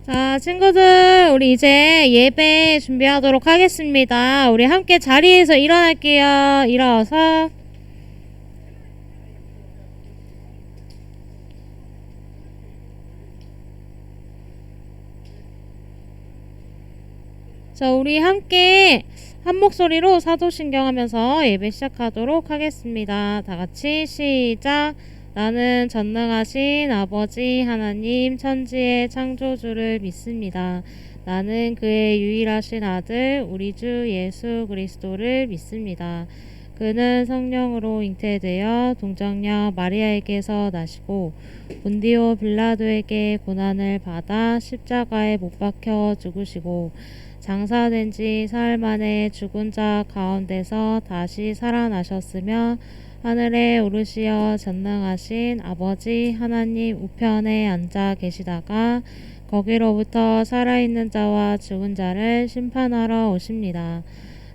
자, 친구들, 우리 이제 예배 준비하도록 하겠습니다. 우리 함께 자리에서 일어날게요. 일어서. 자, 우리 함께 한 목소리로 사도신경 하면서 예배 시작하도록 하겠습니다. 다 같이 시작. 나는 전능하신 아버지 하나님 천지의 창조주를 믿습니다. 나는 그의 유일하신 아들 우리 주 예수 그리스도를 믿습니다. 그는 성령으로 잉태되어 동정녀 마리아에게서 나시고 본디오 빌라도에게 고난을 받아 십자가에 못 박혀 죽으시고 장사된 지 사흘 만에 죽은 자 가운데서 다시 살아나셨으며 하늘에 오르시어 전능하신 아버지 하나님 우편에 앉아 계시다가 거기로부터 살아있는 자와 죽은 자를 심판하러 오십니다.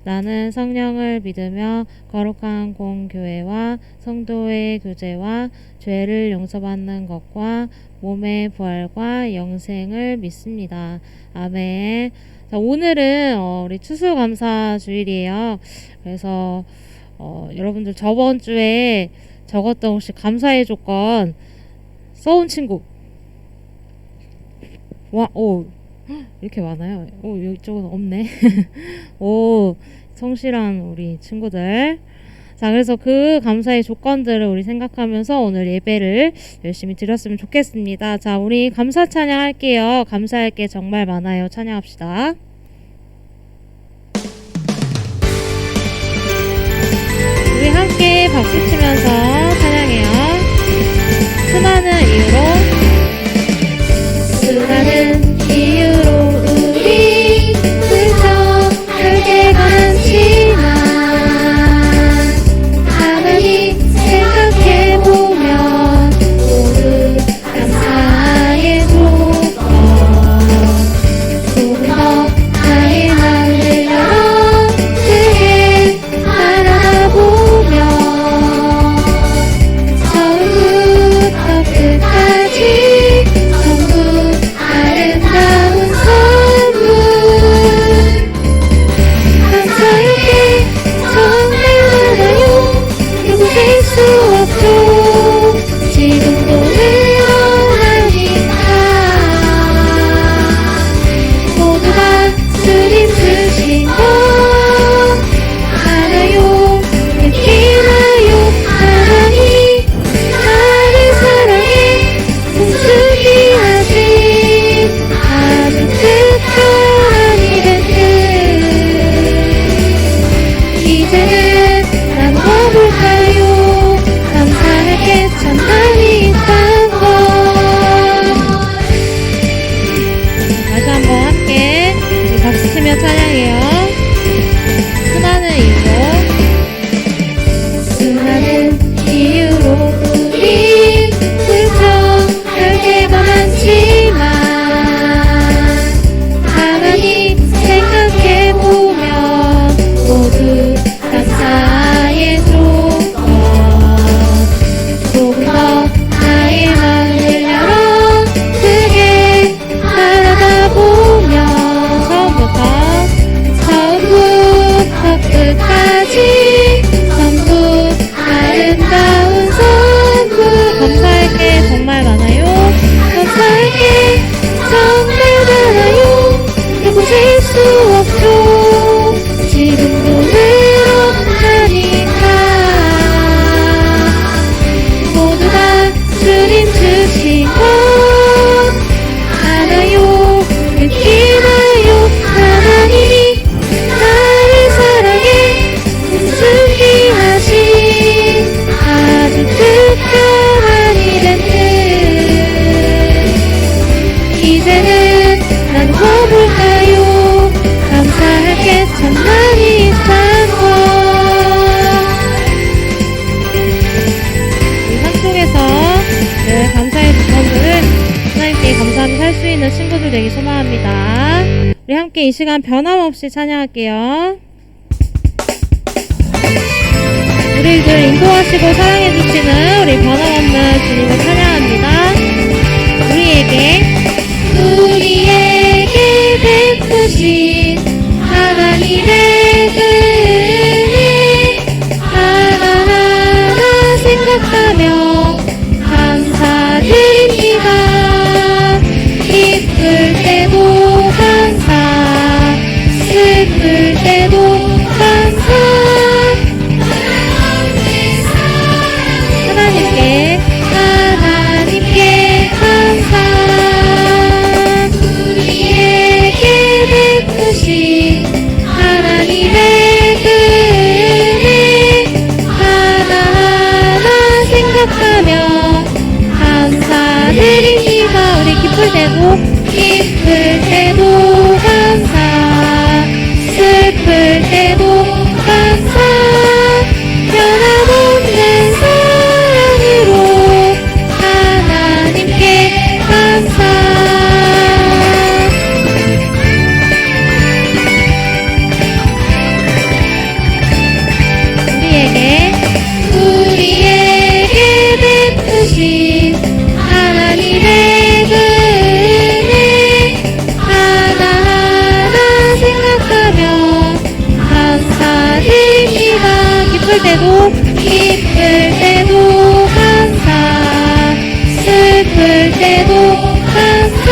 나는 성령을 믿으며 거룩한 공교회와 성도의 교제와 죄를 용서받는 것과 몸의 부활과 영생을 믿습니다. 아멘. 자, 오늘은 우리 추수감사 주일이에요. 그래서 여러분들 저번 주에 적었던 혹시 감사의 조건 써온 친구 이렇게 많아요. 이쪽은 없네. 성실한 우리 친구들. 자, 그래서 그 감사의 조건들을 우리 생각하면서 오늘 예배를 열심히 드렸으면 좋겠습니다. 자, 우리 감사 찬양 할게요. 감사할 게 정말 많아요. 찬양합시다. 우리 함께 박수 치면서 찬양해요. 수많은 이유로 우리 슬퍼 별개가 많지만 하나님 생각해보면 모두 감사의 조건 조금 더 나의 마음을 열어 그의 바라보며 처음부터 끝까지 전부 아름다운 선물 감사하게 정말 많아요. 그리고 셀 수 없죠. 지금도 늘어나니까 모두가 주님 주신 것 알아요. 느끼나요. 하나님 나를 사랑해 숨죽이 하신 아주 특별한 이벤트 이제는 난 뭐볼까요. 감사할 게 참 많이 있단 걸. 다시 한번 함께 우리 박수 치며 찬양해요. 수많은 이유로 우리 슬퍼 별개가 많지만 하나님 생각해보면 모두 감사의 조건 조금 더 나의 마음을 열어 크게 바라다보며 처음부터 끝까지 전부 아름다운 선물 감사할 게 정말 많아요. 감사할 게 정말 많아요. 그리고 셀 수 없죠. 지금도 늘어나니까 모두가 주님 주신 것 알아요. 느끼나요. 하나님이 나를 사랑해 숨죽이 하신 아주 특별한 이벤트 이제는 난 뭐볼까요. 감사할 게 참 많이 있단 걸. 이 삶 속에서 늘 감사의 조건들을 하나님께 감사하며 살 수 있는 친구들 되기 소망합니다. 우리 함께 이 시간 변함없이 찬양할게요. 우리를 인도하시고 사랑해주시는 우리 변함없는 주님을 찬양합니다. 우리에게 때도 기쁠 때도 감사 슬플 때도 감사 변함없는 사랑으로 하나님께 감사 우리에게 베푸신 하나님의 그 은혜 하나하나 생각하며 감사드립니다. 기쁠 때도 감사 슬플 때도 감사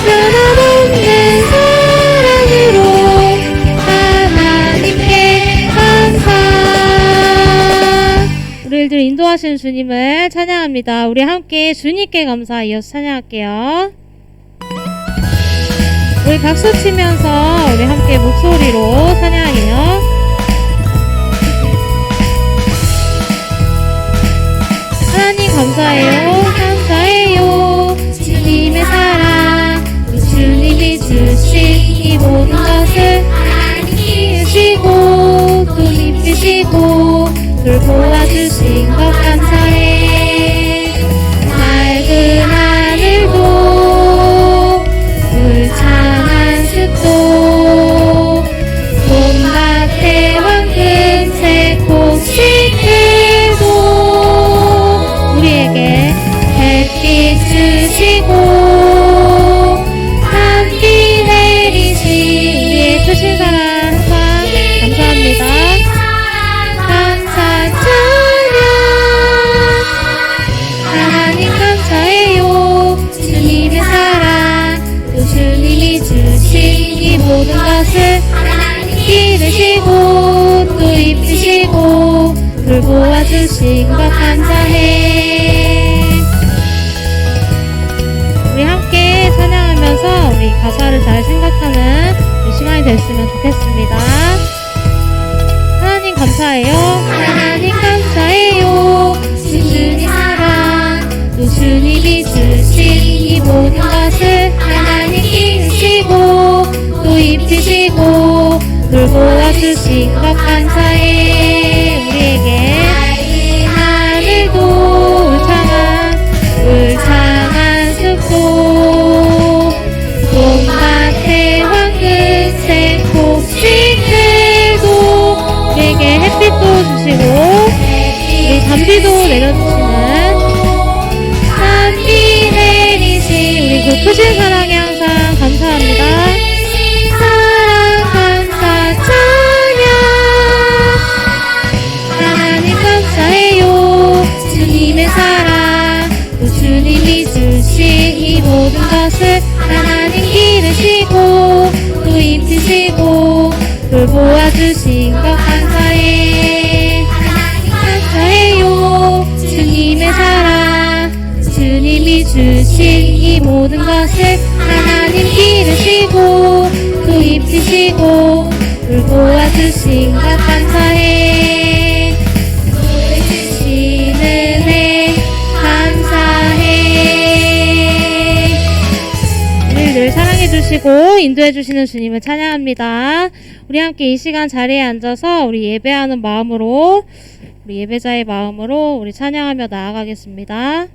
변함없는 사랑으로 하나님께 감사. 우리를 인도하시는 주님을 찬양합니다. 우리 함께 주님께 감사 이어서 찬양할게요. 우리 박수 치면서 우리 함께 목소리로 찬양해요. 하나님 감사해요 감사해요 주님의 사랑 주님이 주신 이 모든 것을 하나님이 주시고 또 입히시고 돌보아주신 것 감사해 맑은 하늘도 울창한 숲도 봄밭의 황금색 곡식들도 우리에게 햇빛 주시고 한비 내리신 우리의 크신 사랑 감사합니다. 감사 찬양 하나님 감사해요 주님의 사랑 또 주님이 주신 이 모든 것을 기르시고 또 입히시고 돌보아주신 것 감사해. 우리 함께 찬양하면서 우리 가사를 잘 생각하는 시간이 됐으면 좋겠습니다. 하나님 감사해요 하나님 감사해요 주님 사랑 또 주님이 주신 이 모든 것을 하나님 기르시고 또 입히시고 돌보아주신 것 감사해. 우리에게 하늘도 울창한 숲도 봄밭의 황금색 곡식들도 우리에게 햇빛도 주시고 우리 단비도 내려주시는 단비 내리신 우리 그 크신 사랑에 항상 감사합니다. 사랑 감사 찬양 하나님 감사해요 주님의 사랑 또 주님이 주신 이 모든 것을 하나님 기르시고 또 입히시고 돌보아주신 것 감사해 감사해요 주님의 사랑 주님이 주신 이 모든 것을 하나님 기르시고 또 입히시고 돌보아주신 것 감사해 주신 은혜 감사해. 우리를 늘 사랑해주시고 인도해주시는 주님을 찬양합니다. 우리 함께 이 시간 자리에 앉아서 우리 예배하는 마음으로 우리 예배자의 마음으로 우리 찬양하며 나아가겠습니다.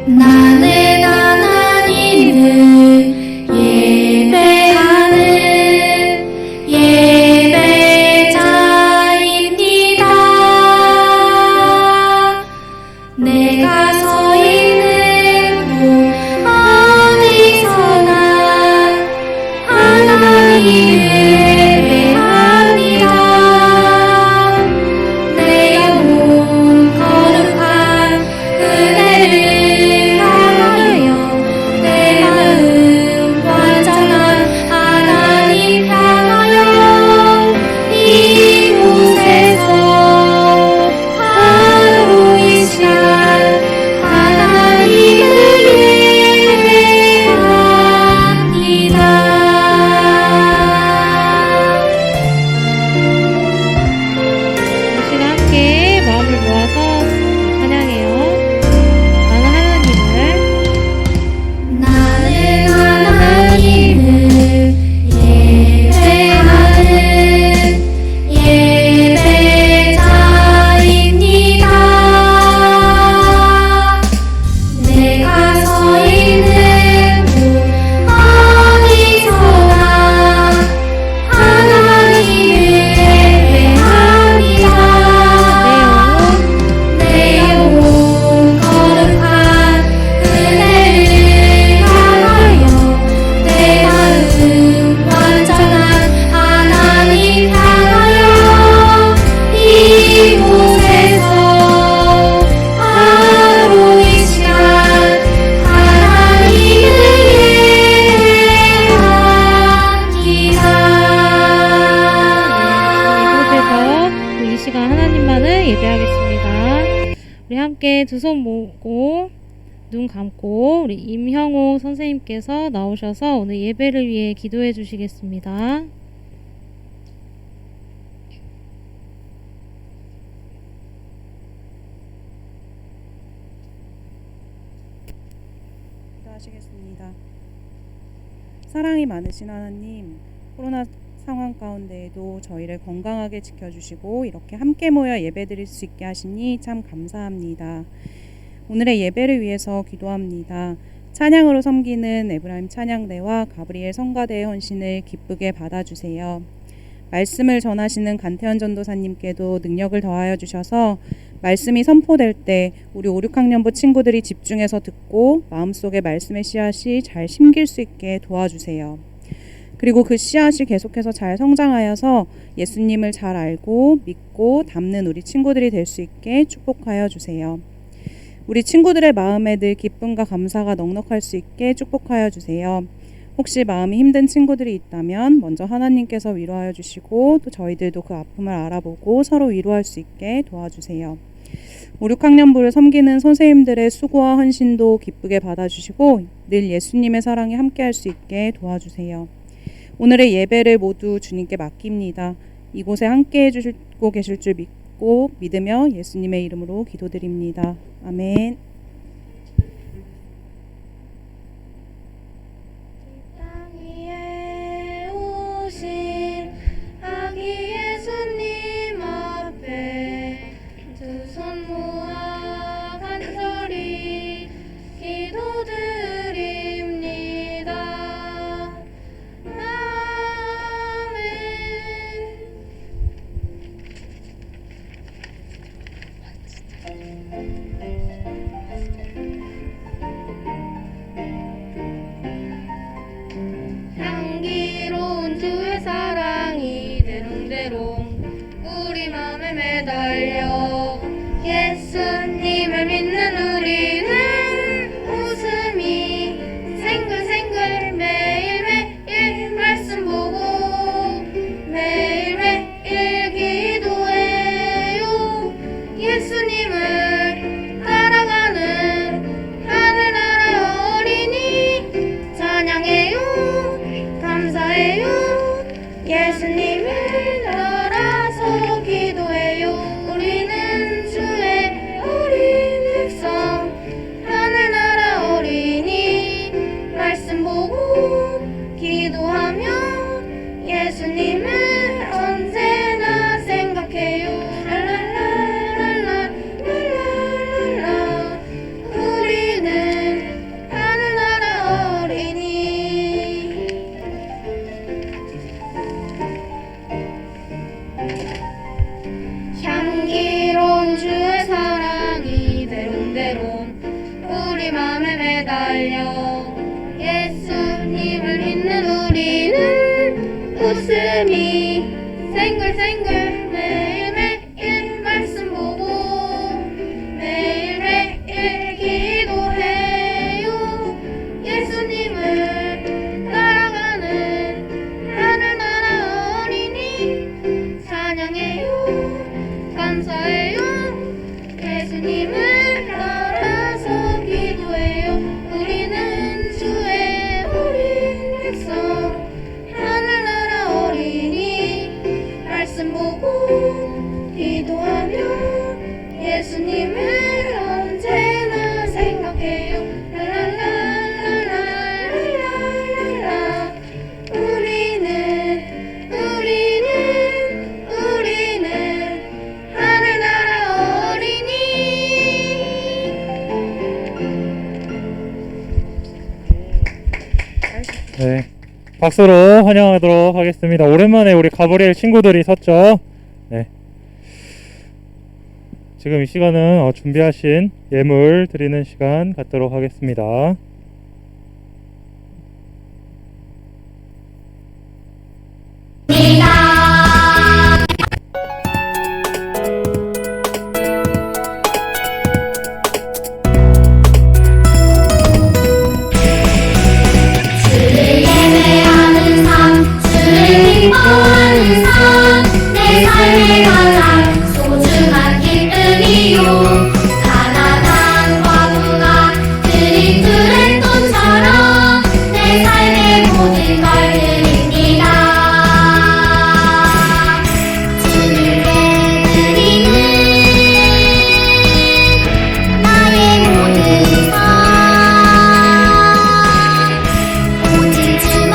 나는 하나님을 예배하는 예배자입니다. 내가 서 있는 함께 두 손 모으고 눈 감고 우리 임형호 선생님께서 나오셔서 오늘 예배를 위해 기도해 주시겠습니다. 기도하시겠습니다. 사랑이 많으신 하나님, 코로나 상황 가운데에도 저희를 건강하게 지켜주시고 이렇게 함께 모여 예배드릴 수 있게 하시니 참 감사합니다. 오늘의 예배를 위해서 기도합니다. 찬양으로 섬기는 에브라임 찬양대와 가브리엘 성가대의 헌신을 기쁘게 받아주세요. 말씀을 전하시는 간태현 전도사님께도 능력을 더하여 주셔서 말씀이 선포될 때 우리 5, 6학년부 친구들이 집중해서 듣고 마음속에 말씀의 씨앗이 잘 심길 수 있게 도와주세요. 그리고 그 씨앗이 계속해서 잘 성장하여서 예수님을 잘 알고 믿고 담는 우리 친구들이 될 수 있게 축복하여 주세요. 우리 친구들의 마음에 늘 기쁨과 감사가 넉넉할 수 있게 축복하여 주세요. 혹시 마음이 힘든 친구들이 있다면 먼저 하나님께서 위로하여 주시고 또 저희들도 그 아픔을 알아보고 서로 위로할 수 있게 도와주세요. 5, 6학년부를 섬기는 선생님들의 수고와 헌신도 기쁘게 받아주시고 늘 예수님의 사랑에 함께할 수 있게 도와주세요. 오늘의 예배를 모두 주님께 맡깁니다. 이곳에 함께해 주시고 계실 줄 믿고 믿으며 예수님의 이름으로 기도드립니다. 아멘. 땅 위에 오신 아기 예수님 앞에 두 손 모아 간절히 기도드립니다. 아멘. 향기로운 주의 사랑이 대롱대롱 우리 맘에 매달려 예수님을 믿는 우리는 웃음이 생글생글 매일매일 말씀 보고 매일매일 기도해요. 예수님을 따라가는 하늘나라 어린이 찬양해요. 감사해요. 예수님을 따라서 기도해요. 우리는 주의 어린 백성 하늘나라 어린이 말씀 보고 기도하며 예수님을 언제나 생각해요. 랄랄랄랄랄랄랄라 우리는 하늘나라 어린이. 향기로운 주의 사랑이 대롱대롱 우리 맘에 매달려 예수님을 믿는 우리는 웃음이 생글생글 매일매일 말씀 보고 매일매일 기도해요. 예수님을 따라가는 하늘나라 어린이 찬양해요. 감사해요. 예수님을 따라서 기도해요. 우리는 주의 어린 백성 하늘나라 어린이 말씀 보고 기도하며 예수님을 언제나 생각해요. 랄랄랄랄랄랄라 우리는 하늘나라 어린이. 네, 박수로 환영하도록 하겠습니다. 오랜만에 우리 가브리엘 친구들이 섰죠. 네. 지금 이 시간은 준비하신 예물 드리는 시간 갖도록 하겠습니다. 주를 예배하는 삶, 주를 기뻐하는 삶, 내 삶의 가장 소중한 기쁨이요. 가난한 모든 걸 드립니다. 주님께 드리는 나의 모든 상 오직 주만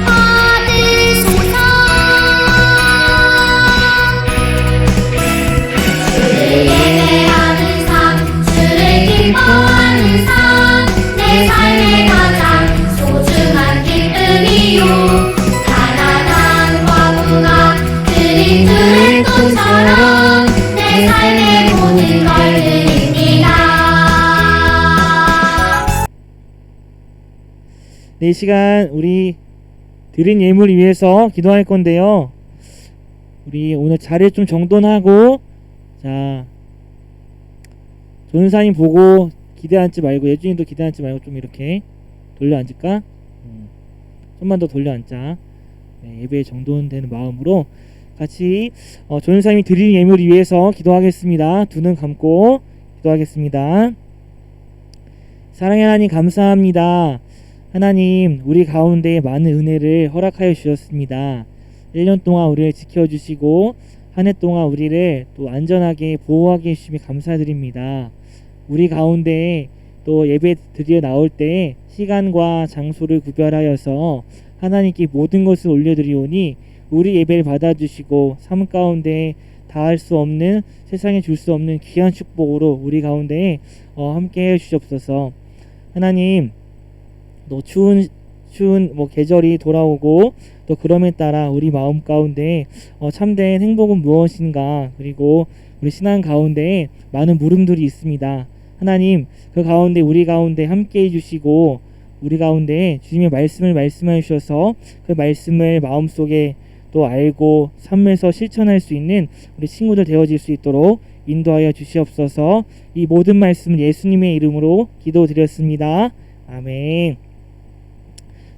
받으소서. 주를 예배하는 삶, 주를 기뻐하는 삶, 내 삶의 가장 소중한 기쁨이요. 가난한 과부가 드린 그 돈처럼 내 삶의 모든 걸 드립니다. 네, 이 시간 우리 드린 예물을 위해서 기도할 건데요. 우리 오늘 자리를 좀 정돈하고, 자, 전사님 보고 기대 앉지 말고, 예준이도 기대 앉지 말고 좀 이렇게 돌려 앉을까? 좀만 더 돌려 앉자. 네, 예배에 정돈되는 마음으로 같이 전사님이 드린 예물을 위해서 기도하겠습니다. 두 눈 감고 기도하겠습니다. 사랑의 하나님, 감사합니다. 하나님, 우리 가운데 많은 은혜를 허락하여 주셨습니다. 1년 동안 우리를 지켜주시고 한 해 동안 우리를 또 안전하게 보호하게 해주심에 감사드립니다. 우리 가운데 또 예배 드리러 나올 때 시간과 장소를 구별하여서 하나님께 모든 것을 올려드리오니 우리 예배를 받아주시고 삶 가운데 다할 수 없는, 세상에 줄 수 없는 귀한 축복으로 우리 가운데 함께 해주시옵소서. 하나님, 또 추운 계절이 돌아오고 또 그럼에 따라 우리 마음 가운데 참된 행복은 무엇인가, 그리고 우리 신앙 가운데 많은 물음들이 있습니다. 하나님, 그 가운데 우리 가운데 함께 해주시고 우리 가운데 주님의 말씀을 말씀해 주셔서 그 말씀을 마음속에 또 알고 삶에서 실천할 수 있는 우리 친구들 되어질 수 있도록 인도하여 주시옵소서. 이 모든 말씀을 예수님의 이름으로 기도드렸습니다. 아멘.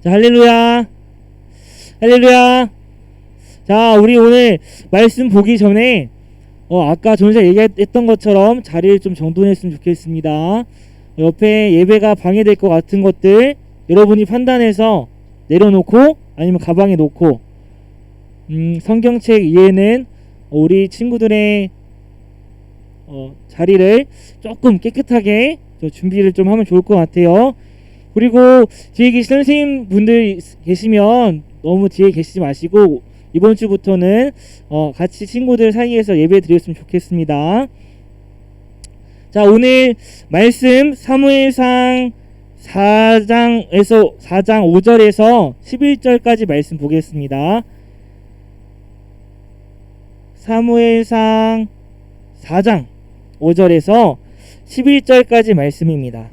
자, 할렐루야, 할렐루야. 자, 우리 오늘 말씀 보기 전에 아까 전사 얘기했던 것처럼 자리를 좀 정돈했으면 좋겠습니다. 옆에 예배가 방해될 것 같은 것들 여러분이 판단해서 내려놓고 아니면 가방에 놓고, 성경책 위에는 우리 친구들의 자리를 조금 깨끗하게 준비를 좀 하면 좋을 것 같아요. 그리고 뒤에 계신 선생님분들 계시면 너무 뒤에 계시지 마시고 이번 주부터는 같이 친구들 사이에서 예배 드렸으면 좋겠습니다. 자, 오늘 말씀 사무엘상 4장 5절에서 11절까지 말씀 보겠습니다. 사무엘상 4장 5절에서 11절까지 말씀입니다.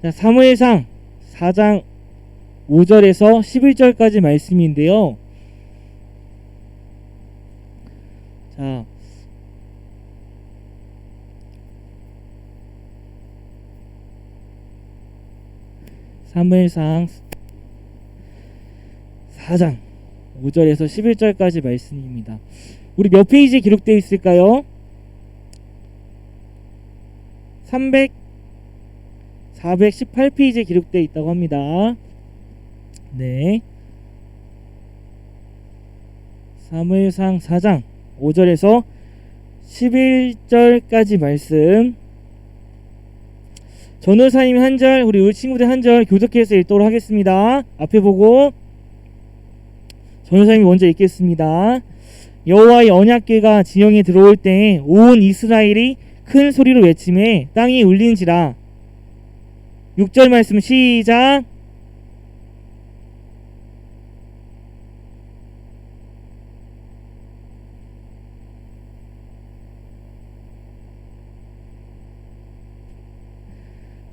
자, 사무엘상 4장 5절에서 11절까지 말씀인데요. 자, 사무엘상 4장 5절에서 11절까지 말씀입니다. 우리 몇 페이지에 기록되어 있을까요? 418페이지에 기록되어 있다고 합니다. 네, 사무엘상 4장 5절에서 11절까지 말씀, 전도사님 한 절, 우리 친구들 한 절 교독해서 읽도록 하겠습니다. 앞에 보고 전도사님이 먼저 읽겠습니다. 여호와의 언약궤가 진영에 들어올 때 온 이스라엘이 큰 소리로 외치매 땅이 울린지라. 6절 말씀 시작.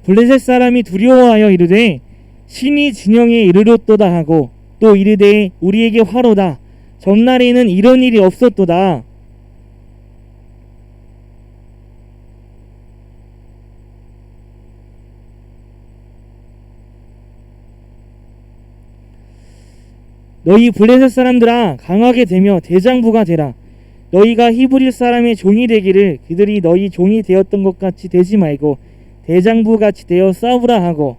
블레셋 사람이 두려워하여 이르되 신이 진영에 이르렀도다 하고 또 이르되 우리에게 화로다. 전날에는 이런 일이 없었도다. 너희 블레셋 사람들아, 강하게 되며 대장부가 되라. 너희가 히브리 사람의 종이 되기를 그들이 너희 종이 되었던 것 같이 되지 말고 대장부 같이 되어 싸우라 하고.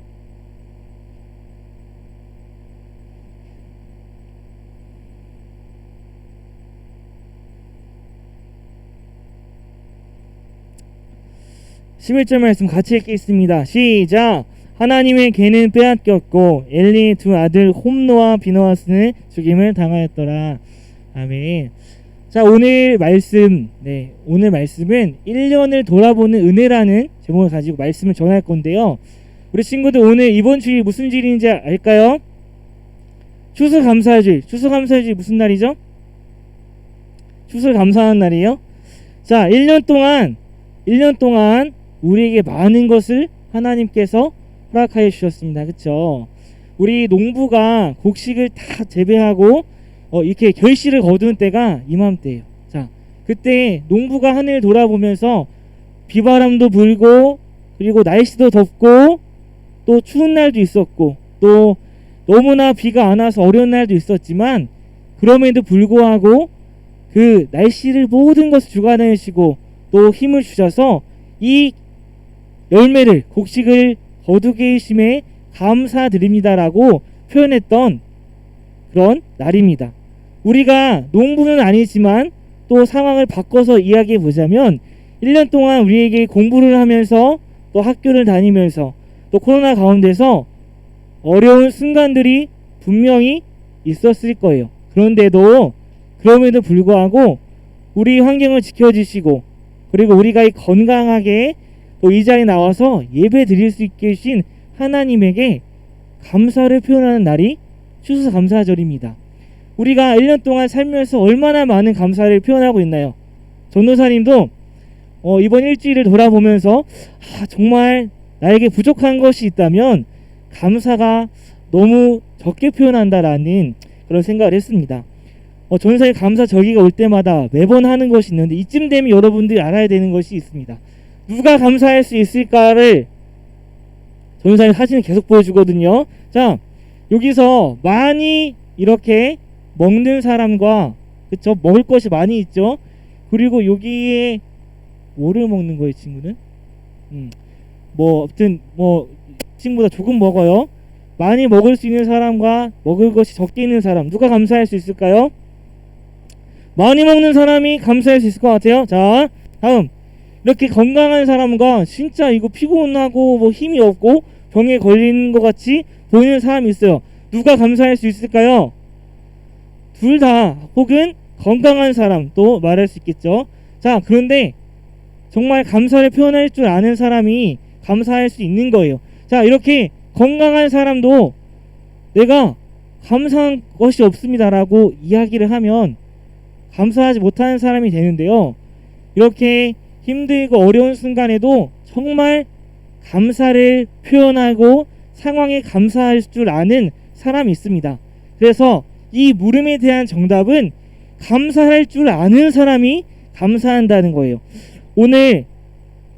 (11절) 말씀 같이 읽겠습니다. 시작. 하나님의 개는 빼앗겼고 엘리의 두 아들 홈노와 비너하스는 죽임을 당하였더라. 아멘. 자, 오늘 말씀은 1년을 돌아보는 은혜라는 제목을 가지고 말씀을 전할 건데요. 우리 친구들 오늘 이번 주일이 무슨 주일인지 알까요? 추수감사주일. 추수감사주일 무슨 날이죠? 추수를 감사하는 날이에요. 자, 1년 동안 우리에게 많은 것을 하나님께서 허락하여 주셨습니다. 그쵸? 우리 농부가 곡식을 다 재배하고 이렇게 결실을 거두는 때가 이맘때예요. 자, 그때 농부가 하늘을 돌아보면서 비바람도 불고 그리고 날씨도 덥고 또 추운 날도 있었고 또 너무나 비가 안 와서 어려운 날도 있었지만 그럼에도 불구하고 그 날씨를 모든 것을 주관하시고 또 힘을 주셔서 이 열매를 곡식을 거두게 해주심에 감사드립니다라고 표현했던 그런 날입니다. 우리가 농부는 아니지만 또 상황을 바꿔서 이야기해 보자면 1년 동안 우리에게 공부를 하면서 또 학교를 다니면서 또 코로나 가운데서 어려운 순간들이 분명히 있었을 거예요. 그럼에도 불구하고 우리 환경을 지켜주시고 그리고 우리가 건강하게 또 이 자리에 나와서 예배 드릴 수 있게 해주신 하나님에게 감사를 표현하는 날이 추수감사절입니다. 우리가 1년 동안 살면서 얼마나 많은 감사를 표현하고 있나요? 전도사님도 이번 일주일을 돌아보면서 정말 나에게 부족한 것이 있다면 감사가 너무 적게 표현한다라는 그런 생각을 했습니다. 전도사님 감사 절기가 올 때마다 매번 하는 것이 있는데 이쯤 되면 여러분들이 알아야 되는 것이 있습니다. 누가 감사할 수 있을까를 전도사님 사진을 계속 보여주거든요. 자, 여기서 많이 이렇게 먹는 사람과 그쵸? 먹을 것이 많이 있죠. 그리고 여기에 뭐를 먹는 거예요, 친구는? 아무튼 친구보다 조금 먹어요. 많이 먹을 수 있는 사람과 먹을 것이 적게 있는 사람 누가 감사할 수 있을까요? 많이 먹는 사람이 감사할 수 있을 것 같아요. 자, 다음. 이렇게 건강한 사람과 진짜 이거 피곤하고 힘이 없고 병에 걸리는 것 같이 보이는 사람이 있어요. 누가 감사할 수 있을까요? 둘 다 혹은 건강한 사람도 말할 수 있겠죠. 자, 그런데 정말 감사를 표현할 줄 아는 사람이 감사할 수 있는 거예요. 자, 이렇게 건강한 사람도 내가 감사한 것이 없습니다라고 이야기를 하면 감사하지 못하는 사람이 되는데요. 이렇게 힘들고 어려운 순간에도 정말 감사를 표현하고 상황에 감사할 줄 아는 사람이 있습니다. 그래서 이 물음에 대한 정답은 감사할 줄 아는 사람이 감사한다는 거예요. 오늘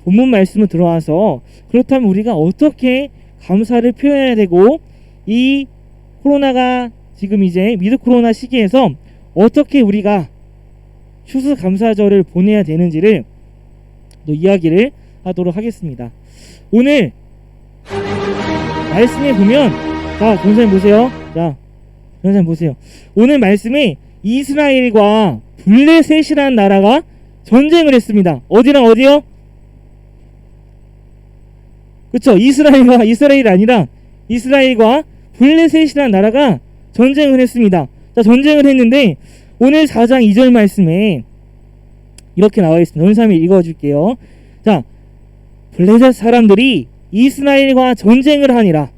본문 말씀을 들어와서 그렇다면 우리가 어떻게 감사를 표현해야 되고 이 코로나가 지금 이제 위드 코로나 시기에서 어떻게 우리가 추수감사절을 보내야 되는지를 또 이야기를 하도록 하겠습니다. 오늘 말씀에 보면 자, 전사님 보세요. 자, 전사님 보세요. 오늘 말씀에 이스라엘과 블레셋이라는 나라가 전쟁을 했습니다. 어디랑 어디요? 그쵸? 이스라엘이 아니라 이스라엘과 블레셋이라는 나라가 전쟁을 했습니다. 자, 전쟁을 했는데 오늘 4장 2절 말씀에 이렇게 나와 있습니다. 원사님 읽어줄게요. 자, 블레셋 사람들이 이스라엘과 전쟁을 하니라.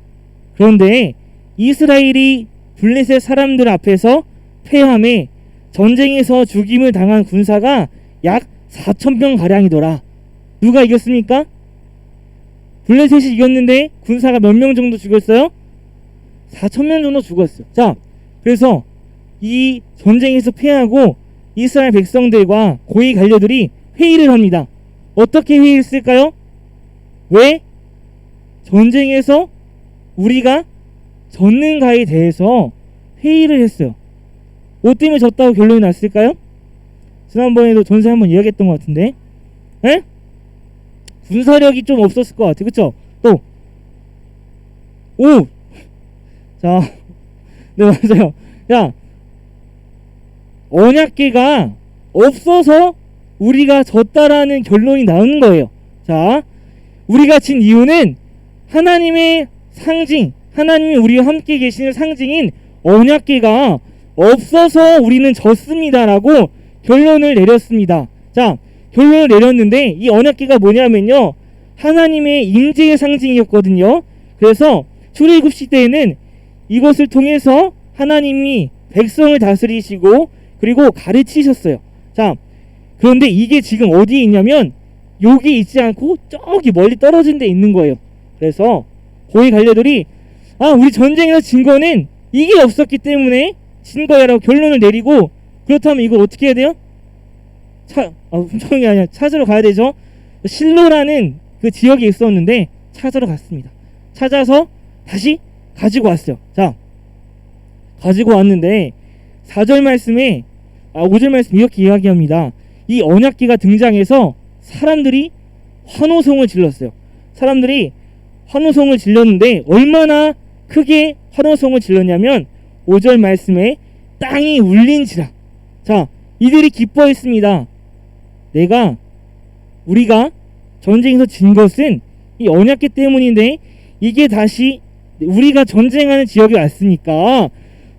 그런데 이스라엘이 블레셋 사람들 앞에서 패함에 전쟁에서 죽임을 당한 군사가 약 4,000명 가량이더라. 누가 이겼습니까? 블레셋이 이겼는데 군사가 몇 명 정도 죽었어요? 4,000명 정도 죽었어요. 자, 그래서 이 전쟁에서 패하고 이스라엘 백성들과 고위 관료들이 회의를 합니다. 어떻게 회의했을까요? 왜 전쟁에서 우리가 졌는가에 대해서 회의를 했어요. 뭐 때문에 졌다고 결론이 났을까요? 지난번에도 전세 한번 이야기했던 것 같은데, 에? 군사력이 좀 없었을 것 같아, 그쵸? 또, 오, 자, 네 맞아요. 야, 언약궤가 없어서 우리가 졌다라는 결론이 나오는 거예요. 자, 우리가 진 이유는 하나님의 상징, 하나님이 우리와 함께 계시는 상징인 언약궤가 없어서 우리는 졌습니다라고 결론을 내렸습니다. 자, 결론을 내렸는데 이 언약궤가 뭐냐면요, 하나님의 임재의 상징이었거든요. 그래서 출애굽 시대에는 이것을 통해서 하나님이 백성을 다스리시고 그리고 가르치셨어요. 자, 그런데 이게 지금 어디에 있냐면 여기 있지 않고 저기 멀리 떨어진 데 있는 거예요. 그래서 고위 관료들이 우리 전쟁에서 진 거는 이게 없었기 때문에 진 거야라고 결론을 내리고, 그렇다면 이걸 어떻게 해야 돼요? 훔쳐온 게 아니라 찾으러 가야 되죠. 실로라는 그 지역에 있었는데 찾으러 갔습니다. 찾아서 다시 가지고 왔어요. 자, 가지고 왔는데 4절 말씀에 5절 말씀 이렇게 이야기합니다. 이 언약궤가 등장해서 사람들이 환호성을 질렀어요. 사람들이 환호성을 질렀는데 얼마나 크게 환호성을 질렀냐면 5절 말씀에 땅이 울린지라. 자, 이들이 기뻐했습니다. 우리가 전쟁에서 진 것은 이 언약궤 때문인데 이게 다시 우리가 전쟁하는 지역에 왔으니까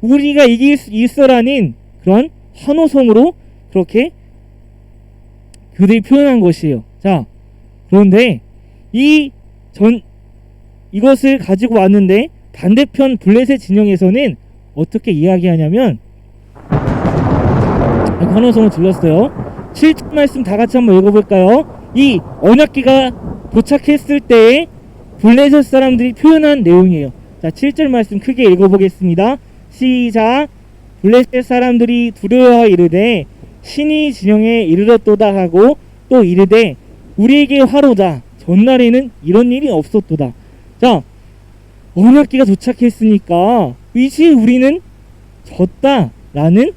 우리가 이길 수 있어라는 그런 환호성으로 그렇게 그들이 표현한 것이에요. 자, 그런데 이것을 가지고 왔는데 반대편 블레셋 진영에서는 어떻게 이야기하냐면 환호성을 질렀어요. 7절 말씀 다 같이 한번 읽어볼까요? 이 언약궤가 도착했을 때에 블레셋 사람들이 표현한 내용이에요. 자, 7절 말씀 크게 읽어보겠습니다. 시작. 블레셋 사람들이 두려워하여 이르되 신이 진영에 이르렀도다 하고 또 이르되 우리에게 화로다. 전날에는 이런 일이 없었도다. 자, 언약궤가 도착했으니까 이제 우리는 졌다라는